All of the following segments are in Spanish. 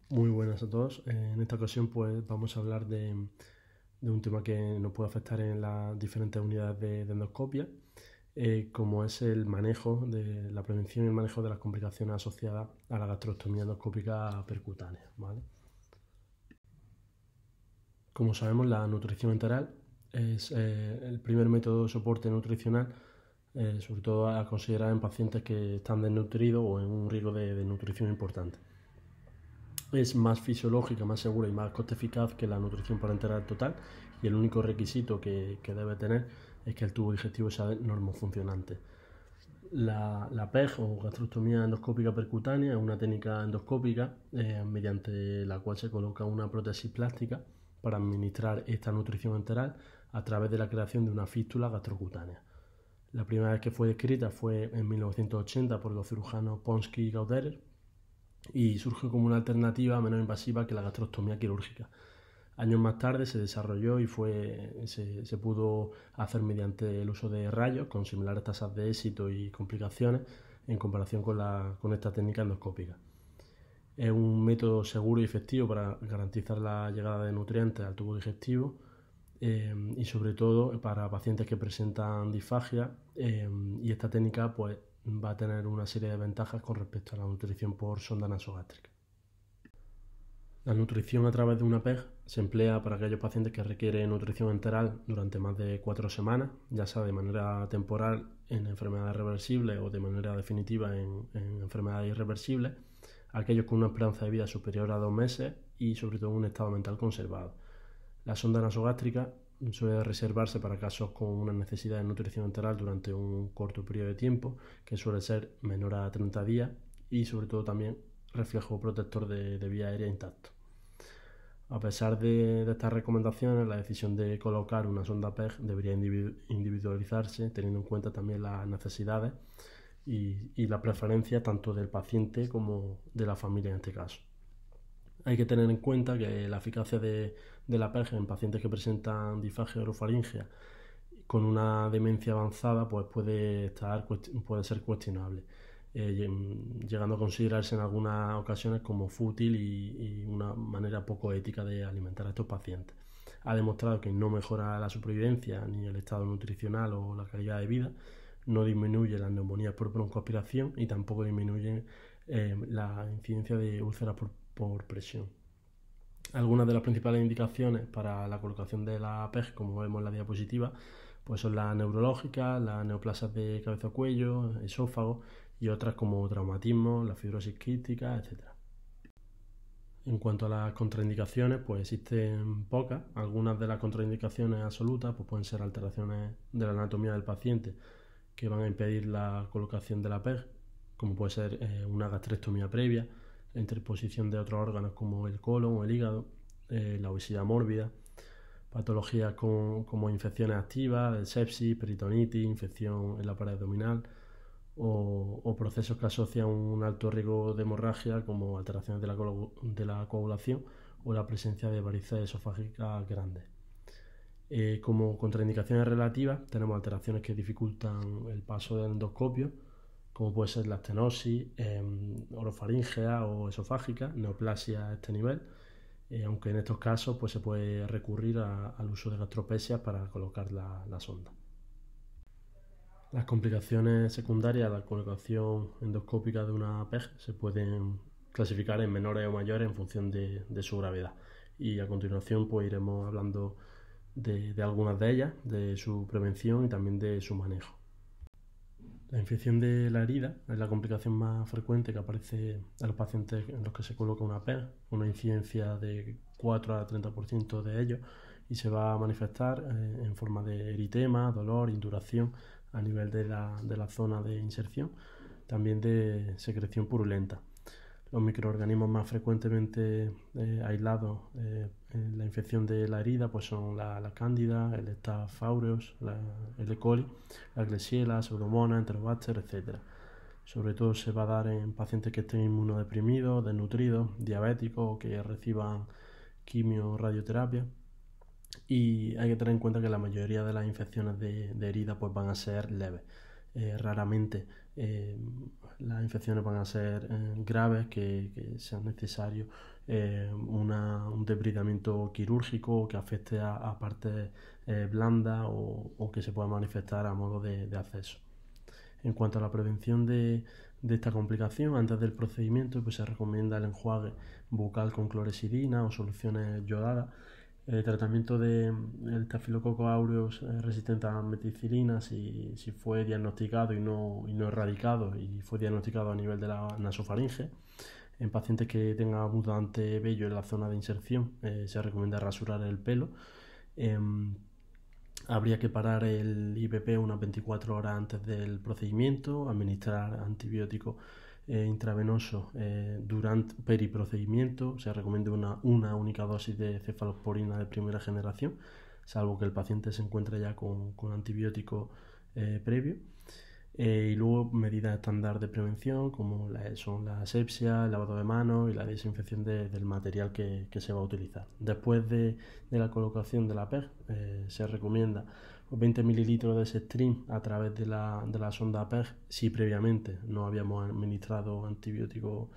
Muy buenas a todos. En esta ocasión pues vamos a hablar de un tema que nos puede afectar en las diferentes unidades de endoscopia, como es el manejo de la prevención y el manejo de las complicaciones asociadas a la gastrostomía endoscópica percutánea, ¿vale? Como sabemos, la nutrición enteral es el primer método de soporte nutricional, sobre todo a considerar en pacientes que están desnutridos o en un riesgo de desnutrición importante. Es más fisiológica, más segura y más coste eficaz que la nutrición parenteral total, y el único requisito que debe tener es que el tubo digestivo sea normofuncionante. La PEG o gastrostomía endoscópica percutánea es una técnica endoscópica mediante la cual se coloca una prótesis plástica para administrar esta nutrición enteral a través de la creación de una fístula gastrocutánea. La primera vez que fue descrita fue en 1980 por los cirujanos Ponsky y Gauderer, y surge como una alternativa menos invasiva que la gastrostomía quirúrgica. Años más tarde se desarrolló y se pudo hacer mediante el uso de rayos con similares tasas de éxito y complicaciones en comparación con esta técnica endoscópica. Es un método seguro y efectivo para garantizar la llegada de nutrientes al tubo digestivo, y sobre todo para pacientes que presentan disfagia, y esta técnica pues va a tener una serie de ventajas con respecto a la nutrición por sonda nasogástrica. La nutrición a través de una PEG se emplea para aquellos pacientes que requieren nutrición enteral durante más de 4 semanas, ya sea de manera temporal en enfermedades reversibles o de manera definitiva en enfermedades irreversibles, aquellos con una esperanza de vida superior a 2 meses y sobre todo un estado mental conservado. La sonda nasogástrica suele reservarse para casos con una necesidad de nutrición enteral durante un corto periodo de tiempo, que suele ser menor a 30 días, y sobre todo también reflejo protector de vía aérea intacto. A pesar de estas recomendaciones, la decisión de colocar una sonda PEG debería individualizarse, teniendo en cuenta también las necesidades y la preferencia tanto del paciente como de la familia en este caso. Hay que tener en cuenta que la eficacia de la PEG en pacientes que presentan disfagia orofaringea con una demencia avanzada pues puede ser cuestionable, llegando a considerarse en algunas ocasiones como fútil y una manera poco ética de alimentar a estos pacientes. Ha demostrado que no mejora la supervivencia ni el estado nutricional o la calidad de vida, no disminuye las neumonías por broncoaspiración y tampoco disminuye la incidencia de úlceras por presión. Algunas de las principales indicaciones para la colocación de la PEG, como vemos en la diapositiva, pues son las neurológicas, las neoplasias de cabeza o cuello, esófago, y otras como traumatismo, la fibrosis quística, etc. En cuanto a las contraindicaciones, pues existen pocas. Algunas de las contraindicaciones absolutas pues pueden ser alteraciones de la anatomía del paciente que van a impedir la colocación de la PEG, como puede ser una gastrectomía previa, la interposición de otros órganos como el colon o el hígado, la obesidad mórbida, patologías como infecciones activas, sepsis, peritonitis, infección en la pared abdominal, o procesos que asocian un alto riesgo de hemorragia como alteraciones de la coagulación o la presencia de varices esofágicas grandes. Como contraindicaciones relativas tenemos alteraciones que dificultan el paso del endoscopio, como puede ser la estenosis orofaringea o esofágica, neoplasia a este nivel, aunque en estos casos pues, se puede recurrir al uso de gastropesias para colocar la sonda. Las complicaciones secundarias a la colocación endoscópica de una PEG se pueden clasificar en menores o mayores en función de su gravedad, y a continuación pues iremos hablando de algunas de ellas, de su prevención y también de su manejo. La infección de la herida es la complicación más frecuente que aparece en los pacientes en los que se coloca una PEG, una incidencia de 4 a 30% de ellos, y se va a manifestar en forma de eritema, dolor, induración a nivel de la zona de inserción, también de secreción purulenta. Los microorganismos más frecuentemente aislados en la infección de la herida pues son la cándida, el Staph aureus, el E. coli, la Klebsiella, Pseudomonas, Enterobacter, etc. Sobre todo se va a dar en pacientes que estén inmunodeprimidos, desnutridos, diabéticos o que reciban quimio o radioterapia. Y hay que tener en cuenta que la mayoría de las infecciones de herida pues van a ser leves. Raramente las infecciones van a ser graves, que sea necesario un debridamiento quirúrgico que afecte a partes blandas o que se pueda manifestar a modo de acceso. En cuanto a la prevención de esta complicación, antes del procedimiento pues se recomienda el enjuague bucal con clorexidina o soluciones yodadas. El tratamiento del Staphylococcus aureus resistente a la meticilina, si fue diagnosticado y no erradicado, y fue diagnosticado a nivel de la nasofaringe. En pacientes que tengan abundante vello en la zona de inserción, se recomienda rasurar el pelo. Habría que parar el IPP unas 24 horas antes del procedimiento, administrar antibióticos intravenosos durante periprocedimiento. Se recomienda una única dosis de cefalosporina de primera generación, salvo que el paciente se encuentre ya con antibiótico previo. Y luego medidas estándar de prevención como son la asepsia, el lavado de manos y la desinfección del material que se va a utilizar. Después de la colocación de la PEG se recomienda 20 mililitros de Sestrin a través de la sonda PEG si previamente no habíamos administrado antibiótico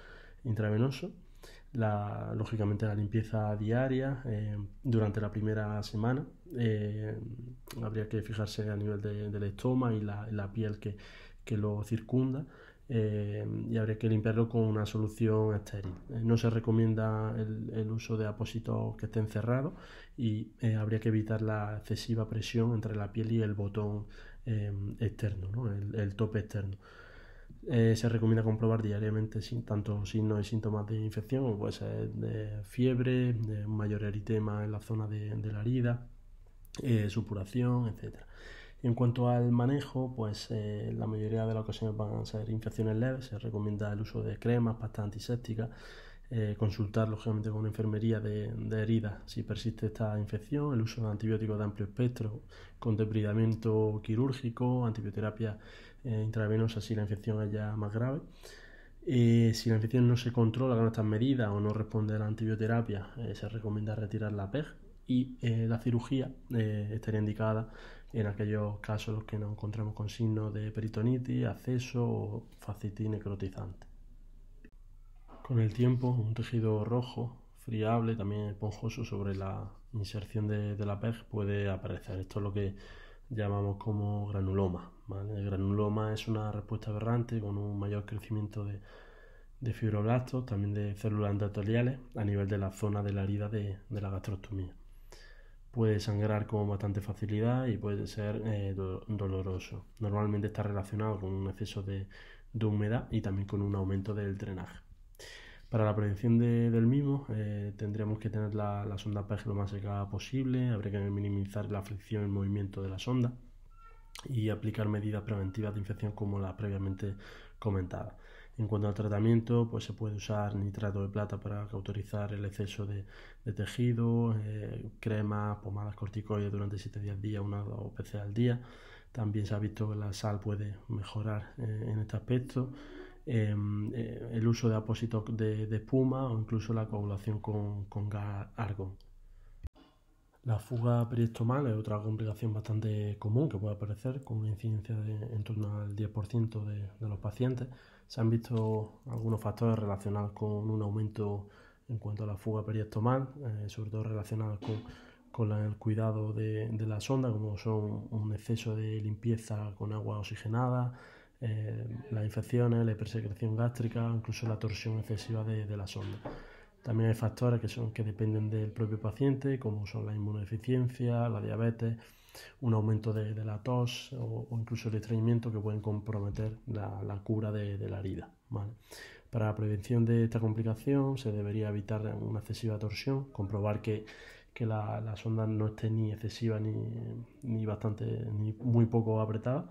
intravenoso. Lógicamente la limpieza diaria durante la primera semana. Habría que fijarse a nivel del estómago y la piel que lo circunda, y habría que limpiarlo con una solución estéril. No se recomienda el uso de apósitos que estén cerrados y habría que evitar la excesiva presión entre la piel y el botón externo, ¿no? el tope externo. Se recomienda comprobar diariamente tanto signos y síntomas de infección, como puede ser de fiebre, de un mayor eritema en la zona de la herida, supuración, etc. En cuanto al manejo, pues la mayoría de las ocasiones van a ser infecciones leves. Se recomienda el uso de cremas, pastas antisépticas, consultar lógicamente con enfermería de heridas si persiste esta infección, el uso de antibióticos de amplio espectro con debridamiento quirúrgico, antibioterapia intravenosa si la infección es ya más grave. Si la infección no se controla con estas medidas o no responde a la antibioterapia, se recomienda retirar la PEG y la cirugía estaría indicada en aquellos casos en los que nos encontramos con signos de peritonitis, acceso o fascitis necrotizante. Con el tiempo, un tejido rojo, friable, también esponjoso sobre la inserción de la PEG puede aparecer. Esto es lo que llamamos como granuloma, ¿vale? El granuloma es una respuesta aberrante con un mayor crecimiento de fibroblastos, también de células endoteliales a nivel de la zona de la herida de la gastrostomía. Puede sangrar con bastante facilidad y puede ser doloroso. Normalmente está relacionado con un exceso de humedad y también con un aumento del drenaje. Para la prevención del mismo tendríamos que tener la sonda PEG lo más secada posible, habría que minimizar la fricción y el movimiento de la sonda y aplicar medidas preventivas de infección como las previamente comentadas. En cuanto al tratamiento, pues se puede usar nitrato de plata para cauterizar el exceso de tejido, cremas, pomadas corticoides durante 7 días, una o 2 veces al día. También se ha visto que la sal puede mejorar en este aspecto. El uso de apósitos de espuma o incluso la coagulación con gas argón. La fuga periostomal es otra complicación bastante común que puede aparecer con una incidencia en torno al 10% de los pacientes. Se han visto algunos factores relacionados con un aumento en cuanto a la fuga periostomal, sobre todo relacionados con el cuidado de la sonda, como son un exceso de limpieza con agua oxigenada, las infecciones, la hipersecreción gástrica, incluso la torsión excesiva de la sonda. También hay factores que dependen del propio paciente, como son la inmunodeficiencia, la diabetes, un aumento de la tos o incluso el estreñimiento que pueden comprometer la cura de la herida, ¿vale? Para la prevención de esta complicación se debería evitar una excesiva torsión, comprobar que la sonda no esté ni excesiva ni muy poco apretada,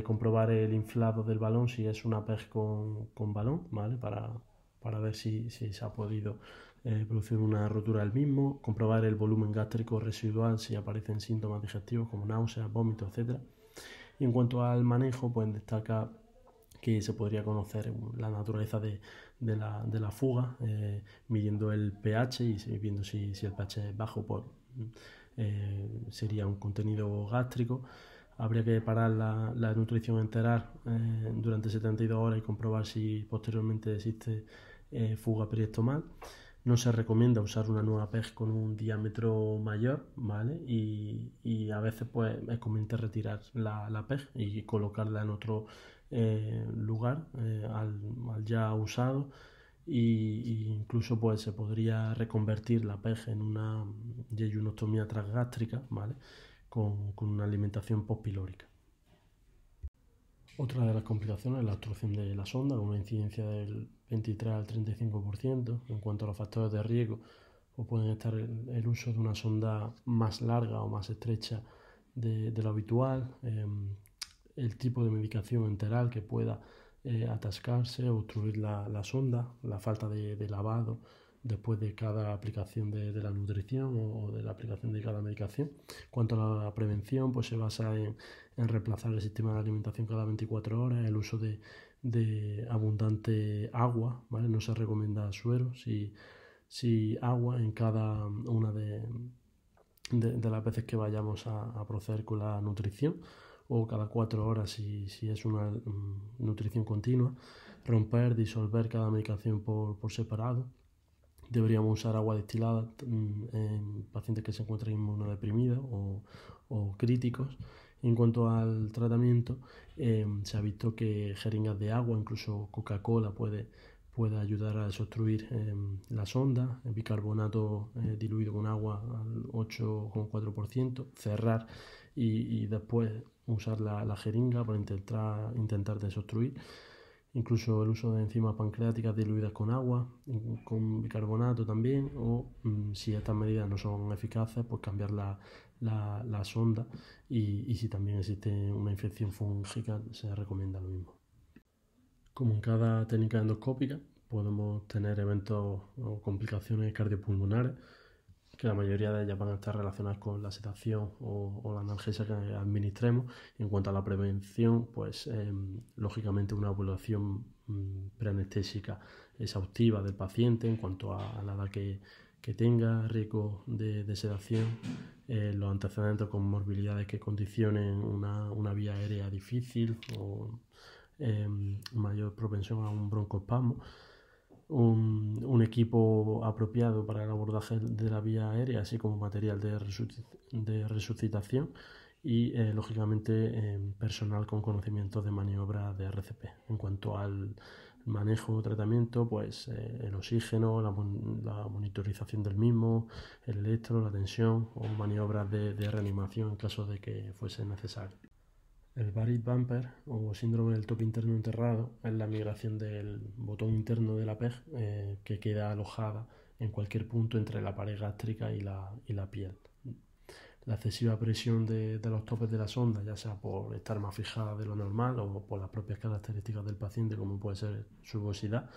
comprobar el inflado del balón si es una PEG con balón, ¿vale? Para ver si se ha podido producir una rotura del mismo, comprobar el volumen gástrico residual si aparecen síntomas digestivos como náuseas, vómitos, etc. Y en cuanto al manejo, pues destaca que se podría conocer la naturaleza de la fuga, midiendo el pH y viendo si el pH es bajo, pues sería un contenido gástrico. habría que parar la nutrición enteral durante 72 horas y comprobar si posteriormente existe fuga periestomal. No se recomienda usar una nueva PEG con un diámetro mayor, ¿vale? Y a veces pues es conveniente retirar la PEG y colocarla en otro lugar al ya usado, y incluso pues se podría reconvertir la PEG en una yeyunostomía transgástrica, ¿vale? Con una alimentación postpilórica. Otra de las complicaciones es la obstrucción de la sonda, con una incidencia del 23 al 35%. En cuanto a los factores de riesgo, pues pueden estar el uso de una sonda más larga o más estrecha de lo habitual, el tipo de medicación enteral que pueda atascarse o obstruir la sonda, la falta de lavado después de cada aplicación de la nutrición o de la aplicación de cada medicación. En cuanto a la prevención, pues se basa en reemplazar el sistema de alimentación cada 24 horas, el uso de abundante agua, ¿vale? No se recomienda suero, si agua en cada una de las veces que vayamos a proceder con la nutrición, o cada 4 horas si es una nutrición continua. Romper, disolver cada medicación por separado. Deberíamos usar agua destilada en pacientes que se encuentran inmunodeprimidos o críticos. En cuanto al tratamiento, se ha visto que jeringas de agua, incluso Coca-Cola, puede ayudar a desobstruir la sonda. El bicarbonato diluido con agua al 8,4%, cerrar y después usar la jeringa para intentar desobstruir. Incluso el uso de enzimas pancreáticas diluidas con agua, con bicarbonato también, o si estas medidas no son eficaces, pues cambiar la sonda, y si también existe una infección fúngica se recomienda lo mismo. Como en cada técnica endoscópica, podemos tener eventos o complicaciones cardiopulmonares, que la mayoría de ellas van a estar relacionadas con la sedación o la analgesia que administremos. En cuanto a la prevención, pues lógicamente una evaluación preanestésica exhaustiva del paciente en cuanto a la edad que tenga, riesgo de sedación, los antecedentes con morbilidades que condicionen una vía aérea difícil o mayor propensión a un broncoespasmo. Un equipo apropiado para el abordaje de la vía aérea, así como material de resucitación y lógicamente personal con conocimientos de maniobra de RCP. En cuanto al manejo o tratamiento, pues el oxígeno, la monitorización del mismo, el electro, la tensión o maniobras de reanimación en caso de que fuese necesario. El buried bumper o síndrome del tope interno enterrado es la migración del botón interno de la PEG que queda alojada en cualquier punto entre la pared gástrica y la piel. La excesiva presión de los topes de la sonda, ya sea por estar más fijada de lo normal o por las propias características del paciente, como puede ser su obesidad,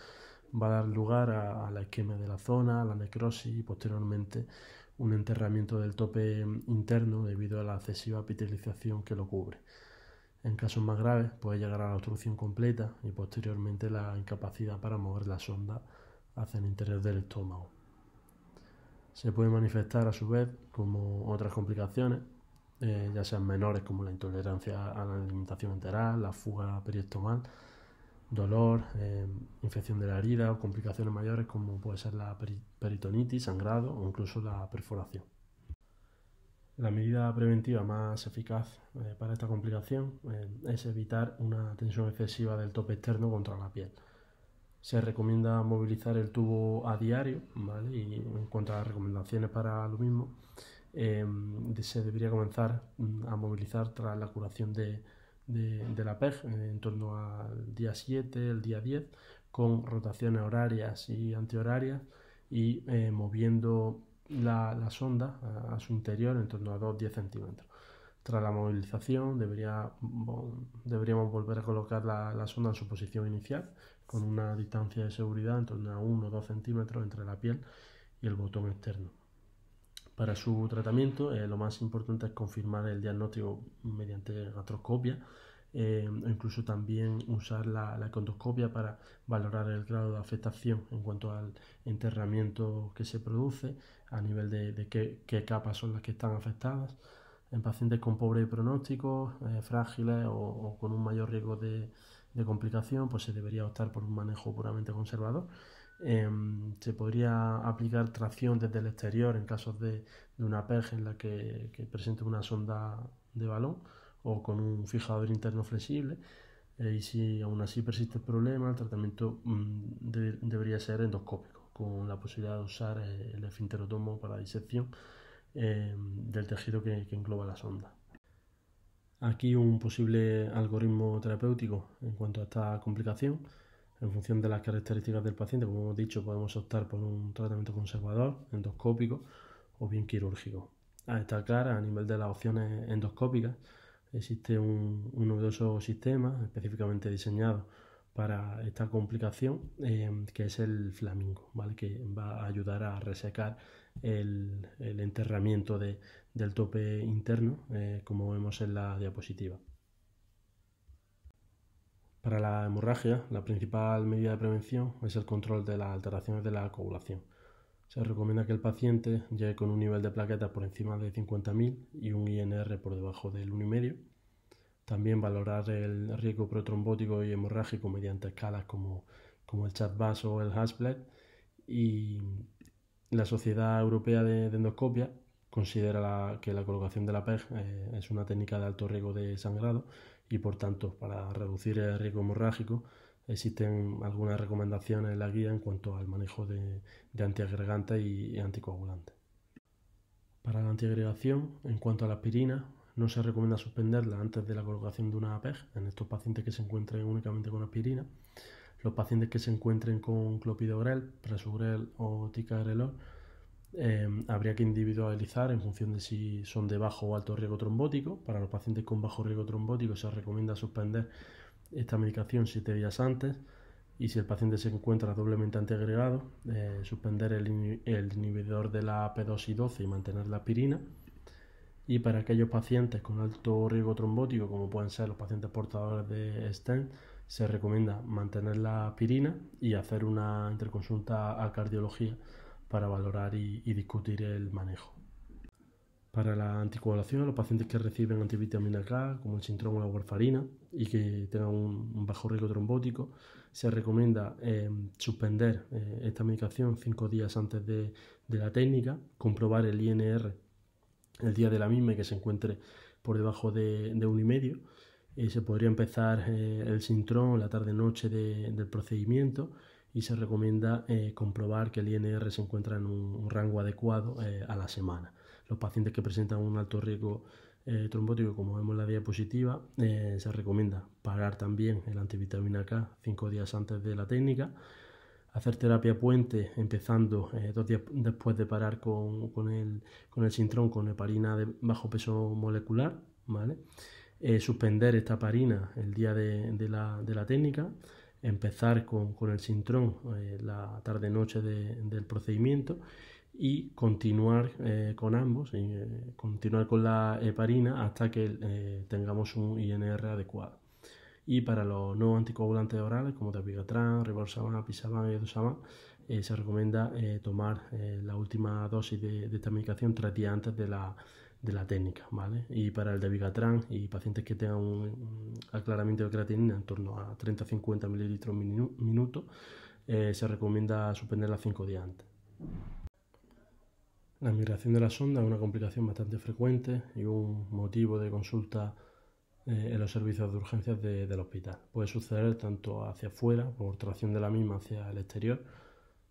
va a dar lugar a la isquemia de la zona, a la necrosis y posteriormente un enterramiento del tope interno debido a la excesiva epitelización que lo cubre. En casos más graves puede llegar a la obstrucción completa y posteriormente la incapacidad para mover la sonda hacia el interior del estómago. Se puede manifestar a su vez como otras complicaciones, ya sean menores como la intolerancia a la alimentación enteral, la fuga periestomal, dolor, infección de la herida, o complicaciones mayores como puede ser la peritonitis, sangrado o incluso la perforación. La medida preventiva más eficaz para esta complicación es evitar una tensión excesiva del tope externo contra la piel. Se recomienda movilizar el tubo a diario, ¿vale? Y en cuanto a las recomendaciones para lo mismo, se debería comenzar a movilizar tras la curación de la PEG en torno al día 7, el día 10, con rotaciones horarias y antihorarias, y moviendo la sonda a su interior en torno a 2-10 centímetros. Tras la movilización deberíamos volver a colocar la sonda en su posición inicial, con una distancia de seguridad en torno a 1-2 centímetros entre la piel y el botón externo. Para su tratamiento, lo más importante es confirmar el diagnóstico mediante gastroscopia, o incluso también usar la econdoscopia para valorar el grado de afectación en cuanto al enterramiento que se produce, a nivel de qué capas son las que están afectadas, En pacientes con pobre pronóstico, frágiles o con un mayor riesgo de complicación, pues se debería optar por un manejo puramente conservador. Se podría aplicar tracción desde el exterior en casos de una PEG en la que presente una sonda de balón o con un fijador interno flexible. Y si aún así persiste el problema, el tratamiento debería ser endoscópico, con la posibilidad de usar el esfinterotomo para disección del tejido que engloba la sonda. Aquí un posible algoritmo terapéutico en cuanto a esta complicación. En función de las características del paciente, como hemos dicho, podemos optar por un tratamiento conservador, endoscópico o bien quirúrgico. A destacar, a nivel de las opciones endoscópicas, existe un novedoso sistema específicamente diseñado para esta complicación, que es el Flamingo, ¿vale? Que va a ayudar a resecar el enterramiento del tope interno, como vemos en la diapositiva. Para la hemorragia, la principal medida de prevención es el control de las alteraciones de la coagulación. Se recomienda que el paciente llegue con un nivel de plaquetas por encima de 50.000 y un INR por debajo del 1,5. También valorar el riesgo protrombótico y hemorrágico mediante escalas como el CHA2-VAS o el Hasbled. Y la Sociedad Europea de Endoscopia considera que la colocación de la PEG es una técnica de alto riesgo de sangrado y, por tanto, para reducir el riesgo hemorrágico existen algunas recomendaciones en la guía en cuanto al manejo de antiagregantes y anticoagulantes. Para la antiagregación, en cuanto a la aspirina, no se recomienda suspenderla antes de la colocación de una PEG en estos pacientes que se encuentren únicamente con aspirina. Los pacientes que se encuentren con clopidogrel, prasugrel o ticagrelor habría que individualizar en función de si son de bajo o alto riesgo trombótico. Para los pacientes con bajo riesgo trombótico se recomienda suspender esta medicación 7 días antes, y si el paciente se encuentra doblemente antiagregado, suspender el inhibidor de la P2Y12 y mantener la aspirina. Y para aquellos pacientes con alto riesgo trombótico, como pueden ser los pacientes portadores de stent, se recomienda mantener la aspirina y hacer una interconsulta a cardiología para valorar y discutir el manejo. Para la anticoagulación, los pacientes que reciben antivitamina K, como el Sintrom o la warfarina, y que tengan un bajo riesgo trombótico, se recomienda suspender esta medicación 5 días antes de la técnica, comprobar el INR el día de la misma y que se encuentre por debajo de 1,5. Se podría empezar el Sintrom la tarde-noche del procedimiento, y se recomienda comprobar que el INR se encuentra en un rango adecuado a la semana. Los pacientes que presentan un alto riesgo trombótico, como vemos en la diapositiva, se recomienda parar también el antivitamina K 5 días antes de la técnica, hacer terapia puente empezando 2 días después de parar con el Sintrom con heparina de bajo peso molecular, ¿vale? Suspender esta heparina el día de la técnica, empezar con el Sintrom la tarde-noche del procedimiento y continuar con ambos, continuar con la heparina hasta que tengamos un INR adecuado. Y para los no anticoagulantes orales como dapigatran, rivaroxaban, apisaban y edosaban, se recomienda tomar la última dosis de esta medicación 3 días antes de la técnica, ¿vale? Y para el dapigatran y pacientes que tengan un aclaramiento de creatinina en torno a 30-50 mililitros minuto, se recomienda suspenderla 5 días antes. La migración de la sonda es una complicación bastante frecuente y un motivo de consulta en los servicios de urgencias del hospital. Puede suceder tanto hacia afuera, por tracción de la misma hacia el exterior,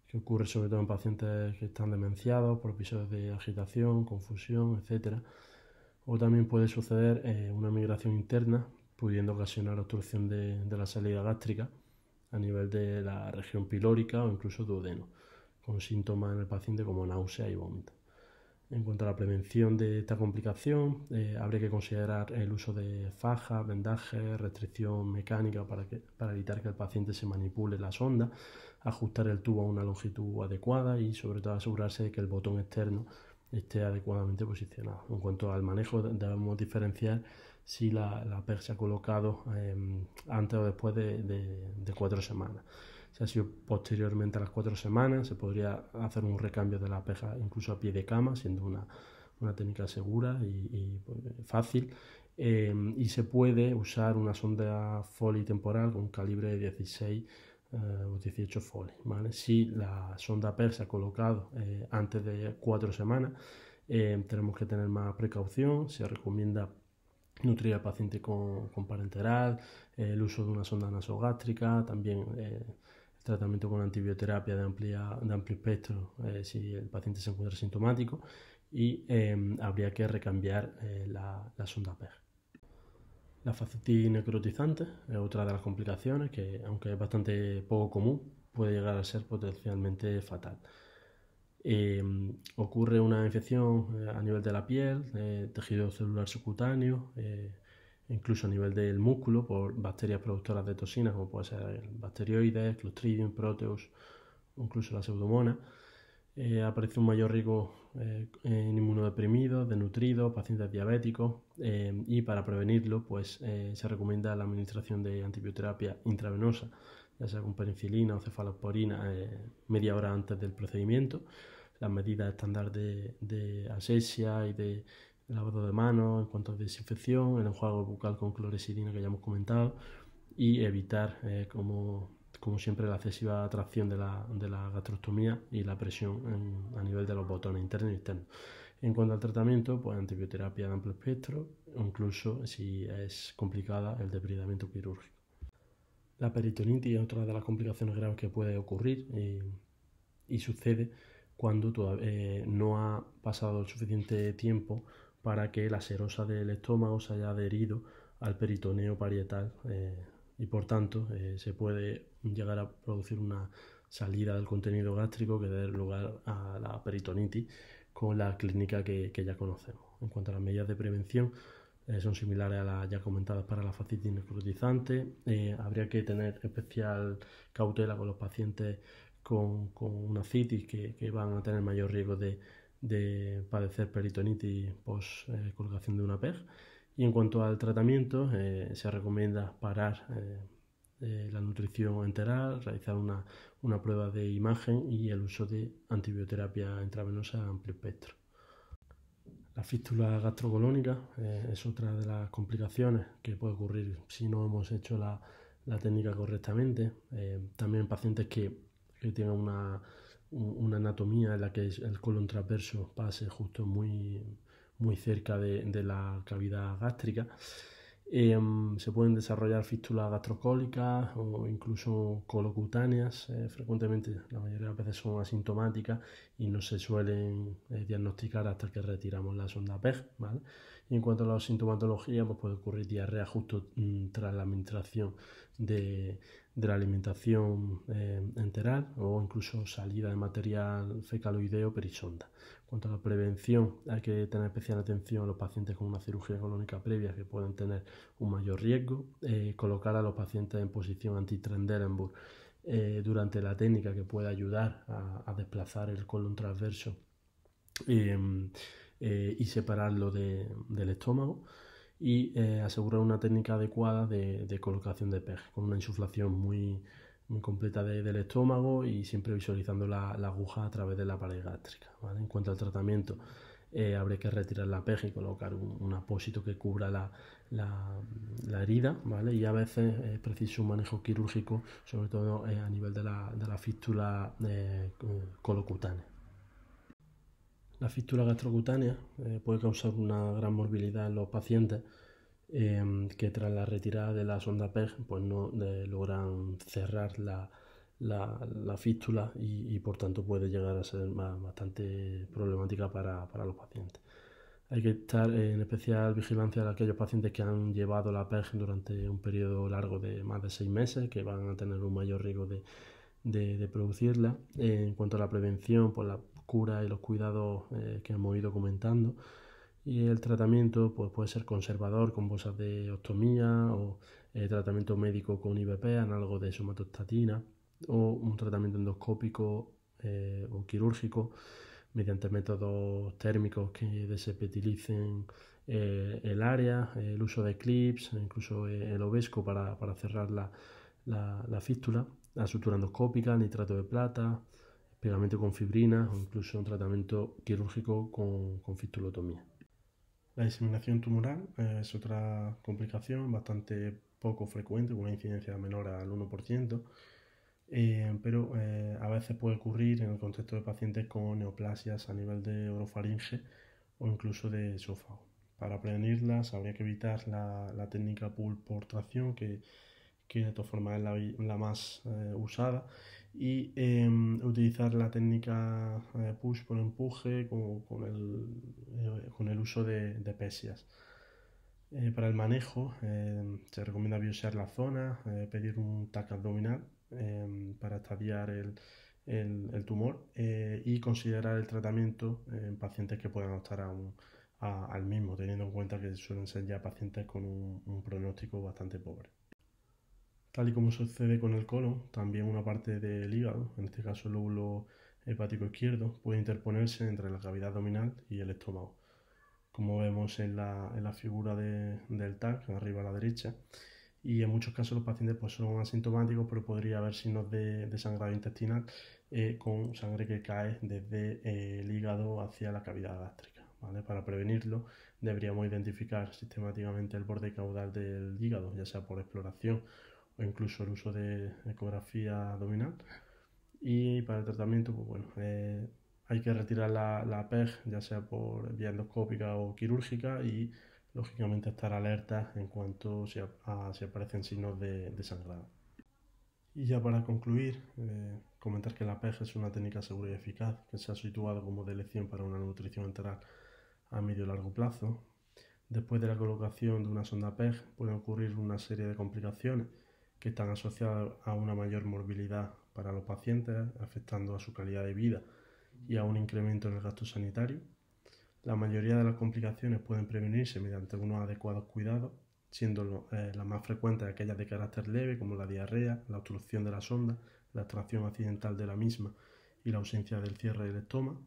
que ocurre sobre todo en pacientes que están demenciados por episodios de agitación, confusión, etc. O también puede suceder una migración interna, pudiendo ocasionar obstrucción de la salida gástrica a nivel de la región pilórica o incluso duodeno, con síntomas en el paciente como náusea y vómito. En cuanto a la prevención de esta complicación, habría que considerar el uso de fajas, vendajes, restricción mecánica para evitar que el paciente se manipule la sonda, ajustar el tubo a una longitud adecuada y sobre todo asegurarse de que el botón externo esté adecuadamente posicionado. En cuanto al manejo, debemos diferenciar si la PEG se ha colocado antes o después de 4 semanas. Si ha sido posteriormente a las 4 semanas, se podría hacer un recambio de la PEG incluso a pie de cama, siendo una técnica segura y pues, fácil. Y se puede usar una sonda Foley temporal con un calibre de 16 o 18 Foley, ¿vale? Si la sonda PEG se ha colocado antes de 4 semanas, tenemos que tener más precaución. Se recomienda nutrir al paciente con parenteral, el uso de una sonda nasogástrica, también el tratamiento con antibioterapia de amplio espectro si el paciente se encuentra sintomático, y habría que recambiar la sonda PEG. La fascitis necrotizante es otra de las complicaciones que, aunque es bastante poco común, puede llegar a ser potencialmente fatal. Ocurre una infección a nivel de la piel, tejido celular subcutáneo, incluso a nivel del músculo por bacterias productoras de toxinas como puede ser el Bacteroides, Clostridium, Proteus, incluso la Pseudomonas. Aparece un mayor riesgo en inmunodeprimidos, desnutridos, pacientes diabéticos, y para prevenirlo pues se recomienda la administración de antibioterapia intravenosa, ya sea con penicilina o cefalosporina, media hora antes del procedimiento. Las medidas estándar de asepsia y de lavado de manos en cuanto a desinfección, el enjuague bucal con clorexidina que ya hemos comentado, y evitar, como siempre, la excesiva atracción de la gastrostomía y la presión a nivel de los botones internos y externos. En cuanto al tratamiento, pues antibioterapia de amplio espectro, o incluso, si es complicada, el depredamiento quirúrgico. La peritonitis es otra de las complicaciones graves que puede ocurrir y sucede cuando no ha pasado el suficiente tiempo para que la serosa del estómago se haya adherido al peritoneo parietal, y por tanto se puede llegar a producir una salida del contenido gástrico que dé lugar a la peritonitis con la clínica que ya conocemos. En cuanto a las medidas de prevención, son similares a las ya comentadas para la fascitis necrotizante. Habría que tener especial cautela con los pacientes con una citis que van a tener mayor riesgo de padecer peritonitis post colocación de una PEG. Y en cuanto al tratamiento, se recomienda parar la nutrición enteral, realizar una prueba de imagen y el uso de antibioterapia intravenosa a amplio espectro. La fístula gastrocolónica es otra de las complicaciones que puede ocurrir si no hemos hecho la técnica correctamente. También en pacientes que tengan una anatomía en la que el colon transverso pase justo muy cerca de la cavidad gástrica. Se pueden desarrollar fístulas gastrocólicas o incluso colocutáneas. Frecuentemente, la mayoría de las veces son asintomáticas y no se suelen diagnosticar hasta que retiramos la sonda PEG, ¿vale? Y en cuanto a la sintomatología, pues puede ocurrir diarrea justo tras la administración de la alimentación enteral, o incluso salida de material fecaloideo perisonda. En cuanto a la prevención, hay que tener especial atención a los pacientes con una cirugía colónica previa que pueden tener un mayor riesgo, colocar a los pacientes en posición anti-Trendelenburg durante la técnica, que puede ayudar a desplazar el colon transverso y separarlo del estómago, y asegurar una técnica adecuada de colocación de PEG con una insuflación muy completa del estómago y siempre visualizando la aguja a través de la pared gástrica, ¿vale? En cuanto al tratamiento, habría que retirar la PEG y colocar un apósito que cubra la herida, ¿vale? Y a veces es preciso un manejo quirúrgico, sobre todo a nivel de la fístula colocutánea. La fístula gastrocutánea puede causar una gran morbilidad en los pacientes que tras la retirada de la sonda PEG pues no logran cerrar la fístula y por tanto puede llegar a ser bastante problemática para los pacientes. Hay que estar en especial vigilancia de aquellos pacientes que han llevado la PEG durante un periodo largo de más de 6 meses, que van a tener un mayor riesgo de producirla. En cuanto a la prevención, pues la cura y los cuidados que hemos ido comentando. Y el tratamiento pues, puede ser conservador con bolsas de ostomía, o tratamiento médico con IVP, análogo de somatostatina, o un tratamiento endoscópico o quirúrgico mediante métodos térmicos que desepetilicen el área, el uso de clips, incluso el ovesco para cerrar la fístula, la sutura endoscópica, nitrato de plata, pegamento con fibrinas o incluso un tratamiento quirúrgico con fistulotomía. La diseminación tumoral es otra complicación bastante poco frecuente, con una incidencia menor al 1%, pero a veces puede ocurrir en el contexto de pacientes con neoplasias a nivel de orofaringe o incluso de esófago. Para prevenirlas habría que evitar la técnica pull por tracción, que de todas formas es la más usada, y utilizar la técnica push por empuje con el uso de pesias. Para el manejo se recomienda biopsiar la zona, pedir un TAC abdominal para estadiar el tumor y considerar el tratamiento en pacientes que puedan optar al mismo, teniendo en cuenta que suelen ser ya pacientes con un pronóstico bastante pobre. Tal y como sucede con el colon, también una parte del hígado, en este caso el lóbulo hepático izquierdo, puede interponerse entre la cavidad abdominal y el estómago, como vemos en la figura del TAC, arriba a la derecha. Y en muchos casos los pacientes pues, son asintomáticos, pero podría haber signos de sangrado intestinal con sangre que cae desde el hígado hacia la cavidad gástrica. ¿Vale? Para prevenirlo deberíamos identificar sistemáticamente el borde caudal del hígado, ya sea por exploración o incluso el uso de ecografía abdominal. Y para el tratamiento, pues bueno, hay que retirar la PEG, ya sea por vía endoscópica o quirúrgica, y lógicamente estar alerta en cuanto si aparecen signos de sangrado. Y ya para concluir, comentar que la PEG es una técnica segura y eficaz que se ha situado como de elección para una nutrición enteral a medio y largo plazo. Después de la colocación de una sonda PEG pueden ocurrir una serie de complicaciones que están asociadas a una mayor morbilidad para los pacientes, afectando a su calidad de vida y a un incremento en el gasto sanitario. La mayoría de las complicaciones pueden prevenirse mediante unos adecuados cuidados, siendo las más frecuentes aquellas de carácter leve, como la diarrea, la obstrucción de la sonda, la extracción accidental de la misma y la ausencia del cierre del estómago.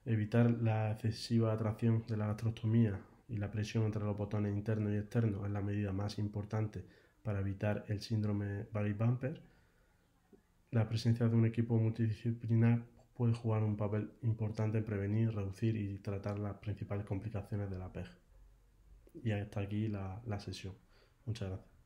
Evitar la excesiva atracción de la gastrostomía y la presión entre los botones internos y externos es la medida más importante para evitar el síndrome Barry-Bumper. La presencia de un equipo multidisciplinar puede jugar un papel importante en prevenir, reducir y tratar las principales complicaciones de la PEG. Y hasta aquí la sesión. Muchas gracias.